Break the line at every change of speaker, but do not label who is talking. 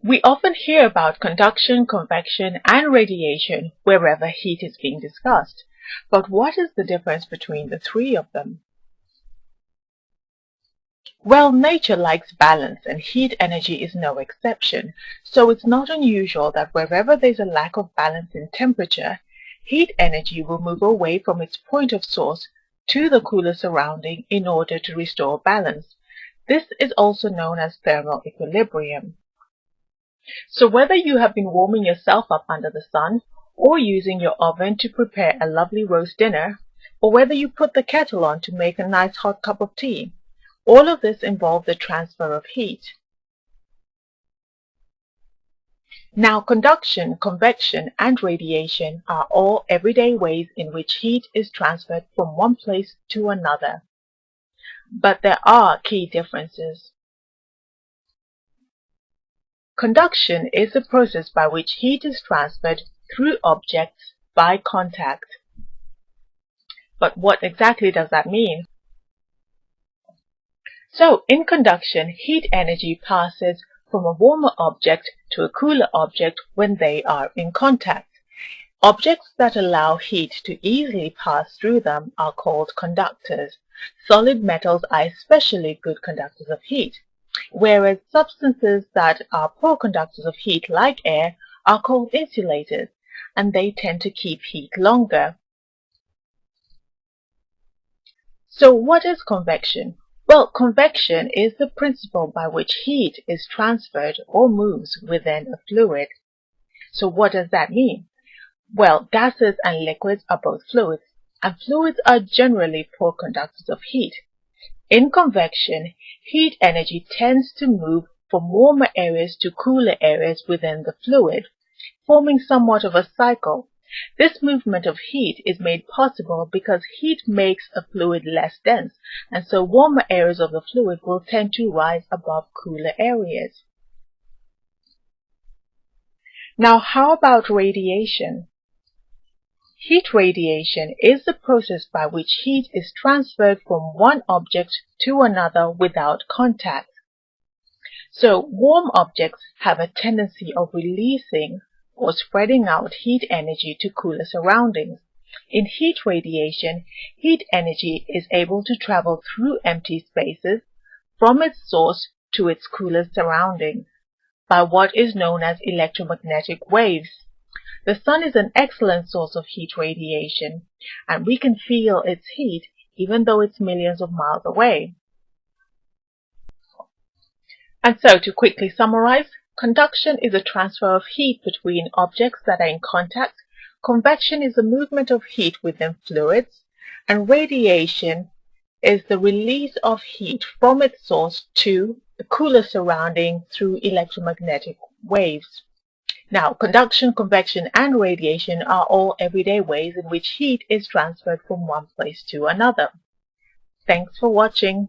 We often hear about conduction, convection, and radiation wherever heat is being discussed. But what is the difference between the three of them? Well, nature likes balance, and heat energy is no exception. So it's not unusual that wherever there's a lack of balance in temperature, heat energy will move away from its point of source to the cooler surrounding in order to restore balance. This is also known as thermal equilibrium. So whether you have been warming yourself up under the sun, or using your oven to prepare a lovely roast dinner, or whether you put the kettle on to make a nice hot cup of tea, all of this involves the transfer of heat. Now, conduction, convection, and radiation are all everyday ways in which heat is transferred from one place to another. But there are key differences. Conduction is the process by which heat is transferred through objects by contact. But what exactly does that mean? So, in conduction, heat energy passes from a warmer object to a cooler object when they are in contact. Objects that allow heat to easily pass through them are called conductors. Solid metals are especially good conductors of heat, whereas substances that are poor conductors of heat, like air, are called insulators, and they tend to keep heat longer. So what is convection? Well, convection is the principle by which heat is transferred or moves within a fluid. So what does that mean? Well, gases and liquids are both fluids, and fluids are generally poor conductors of heat. In convection, heat energy tends to move from warmer areas to cooler areas within the fluid, forming somewhat of a cycle. This movement of heat is made possible because heat makes a fluid less dense, and so warmer areas of the fluid will tend to rise above cooler areas. Now, how about radiation? Heat radiation is the process by which heat is transferred from one object to another without contact. So, warm objects have a tendency of releasing or spreading out heat energy to cooler surroundings. In heat radiation, heat energy is able to travel through empty spaces from its source to its cooler surroundings by what is known as electromagnetic waves. The sun is an excellent source of heat radiation, and we can feel its heat even though it's millions of miles away. And so, to quickly summarize, conduction is a transfer of heat between objects that are in contact, convection is the movement of heat within fluids, and radiation is the release of heat from its source to a cooler surrounding through electromagnetic waves. Now, conduction, convection, and radiation are all everyday ways in which heat is transferred from one place to another. Thanks for watching.